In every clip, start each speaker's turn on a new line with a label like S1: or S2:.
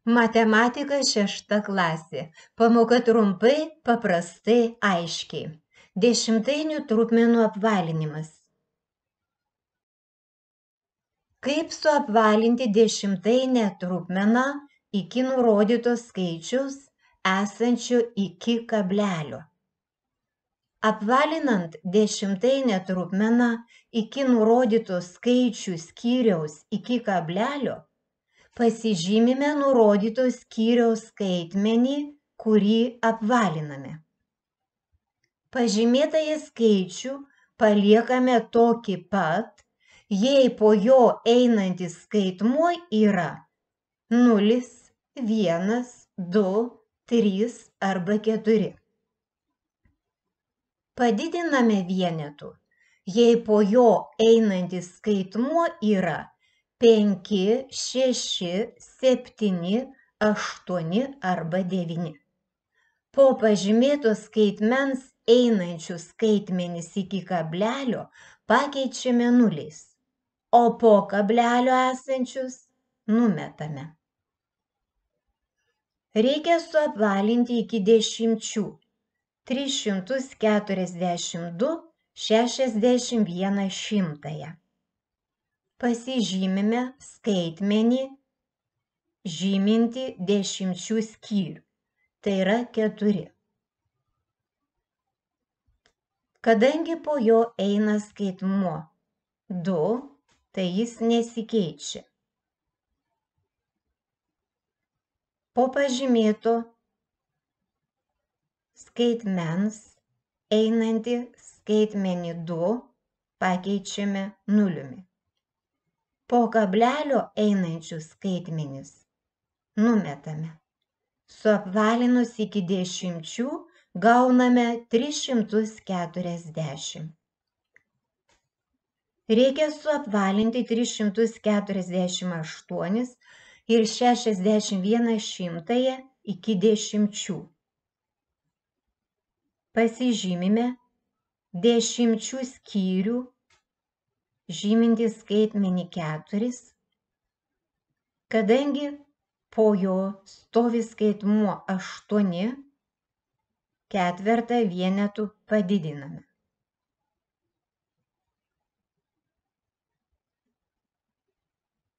S1: Matematika 6 klasė. Pamoka trumpai, paprastai, aiškiai. Dešimtainių trupmenų apvalinimas. Kaip suapvalinti dešimtainę trupmeną iki nurodyto skaičiaus esančio iki kablelio? Apvalinant dešimtainę trupmeną iki nurodyto skaičių skyriaus iki kablelio, pasižymime nurodyto skyriaus skaitmenį, kurį apvaliname. Pažymėtąjį skaičių paliekame tokį pat, jei po jo einantis skaitmuo yra 0, 1, 2, 3 arba 4. Padidiname vienetu, jei po jo einantis skaitmuo yra 5, 6, 7, 8 arba 9. Po pažymėto skaitmens einančius skaitmenis iki kablelio pakeičiame nuliais, o po kablelio esančius numetame. Reikia suapvalinti iki dešimčių 342, 61 šimtąją. Pasižymime skaitmenį žyminti dešimčių skyrių, tai yra 4. Kadangi po jo eina skaitmuo 2, tai jis nesikeičia. Po pažymėto skaitmens einantį skaitmenį 2 pakeičiame nuliumi. Po kablelio einančius skaitmenis numetame. Suapvalinus iki dešimčių gauname 340. Reikia suapvalinti 348 ir 61 šimtąją iki dešimčių. Pasižymime dešimčių skyrių žyminti skaitmenį 4, kadangi po jo stovi skaitmuo 8, ketvertą vienetų padidiname.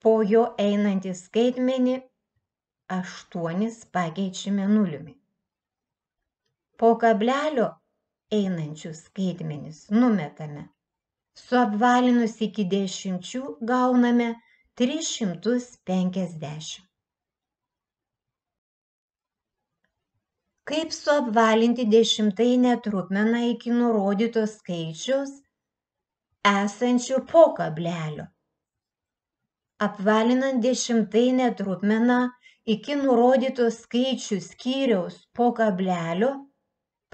S1: Po jo einantį skaitmenį 8 pakeičiame nuliumi. Po kablelio einančius skaitmenis numetame. Suapvalinus iki dešimčių gauname 350. Kaip suapvalinti dešimtainę trupmeną iki nurodyto skaičiaus esančio po kablelio? Apvalinant dešimtainę trupmeną iki nurodyto skaičių skyriaus po kablelio,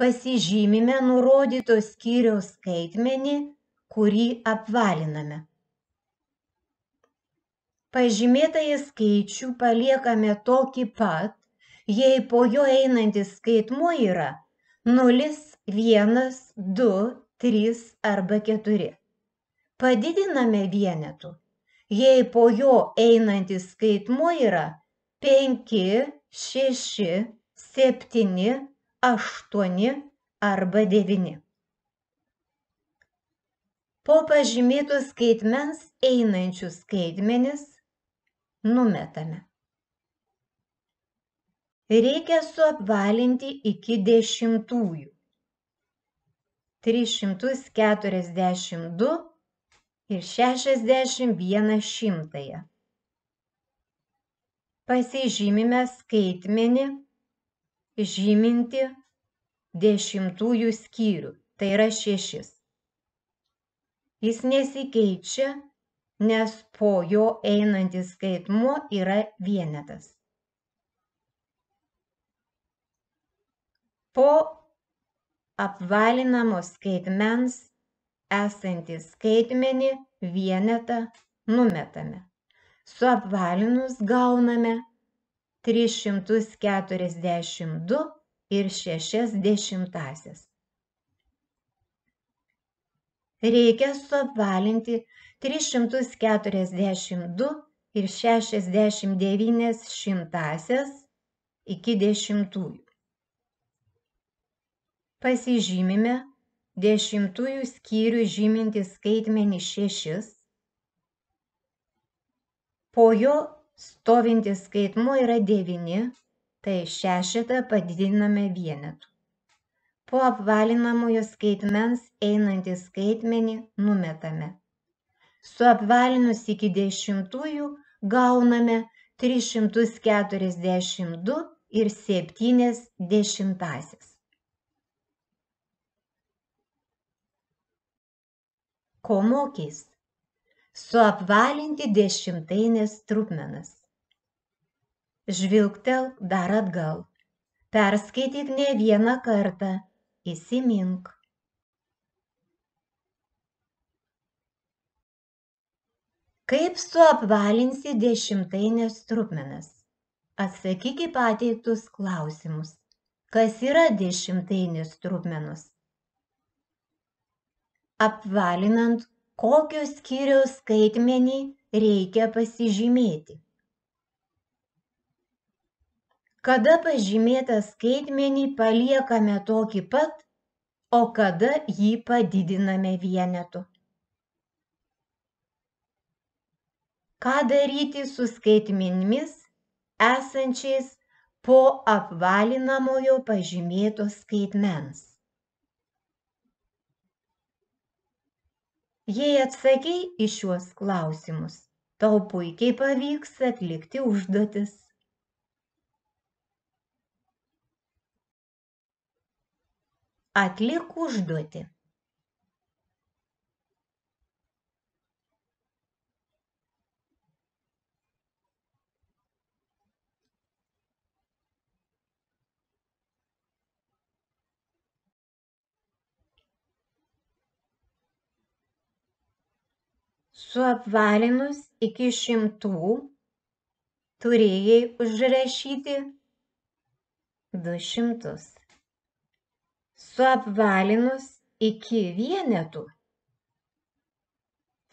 S1: pasižymime nurodyto skyriaus skaitmenį, kurį apvaliname. Pažymėtąjį skaičių paliekame tokį pat, jei po jo einantis skaitmuo yra 0, 1, 2, 3 arba 4. Padidiname vienetu, jei po jo einantis skaitmuo yra 5, 6, 7, 8 arba 9. Po pažymėto skaitmens einančius skaitmenis numetame. Reikia suapvalinti iki dešimtųjų 342 ir 61 šimtąją. Pasižymime skaitmenį žyminti dešimtųjų skyrių, tai yra 6. Jis nesikeičia, nes po jo einantis skaitmuo yra vienetas. Po apvalinamo skaitmens esantį skaitmenį vienetą numetame. Suapvalinus gauname 342 ir 60. Reikia suapvalinti 342 ir 69 iki dešimtųjų. Pasižymime dešimtųjų skyrių žymintį skaitmenį 6. Po jo stovintis skaitmuo yra 9, tai 6 padidiname vienetu. Po apvalinamojo skaitmens einantį skaitmenį numetame. Suapvalinus iki dešimtųjų gauname 342 ir 7/10. Ko mokys? Suapvalinti dešimtainės trupmenas. Žvilgtelk dar atgal. Perskaityk ne vieną kartą. Įsimink. Kaip suapvalinsi dešimtainės trupmenas? Atsakyk į pateiktus klausimus. Kas yra dešimtainės trupmenos? Apvalinant, kokio skyriaus skaitmenį reikia pasižymėti. Kada pažymėtą skaitmenį paliekame tokį pat, o kada jį padidiname vienetu. Ką daryti su skaitmenimis esančiais po apvalinamojo pažymėto skaitmens? Jei atsakei į šiuos klausimus, tau puikiai pavyks atlikti užduotis. Atlik užduotį. Suapvalinus iki 100 turėjai užrašyti 200. Suapvalinus iki vienetų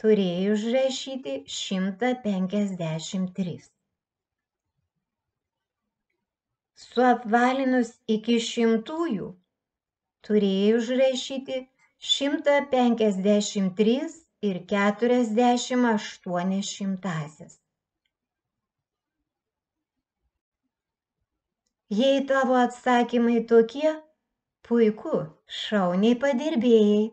S1: turėjai užrašyti 153. Suapvalinus iki šimtųjų turėjai užrašyti 153 ir 48. Jei tavo atsakymai tokie, puiku, šauniai padirbėjai.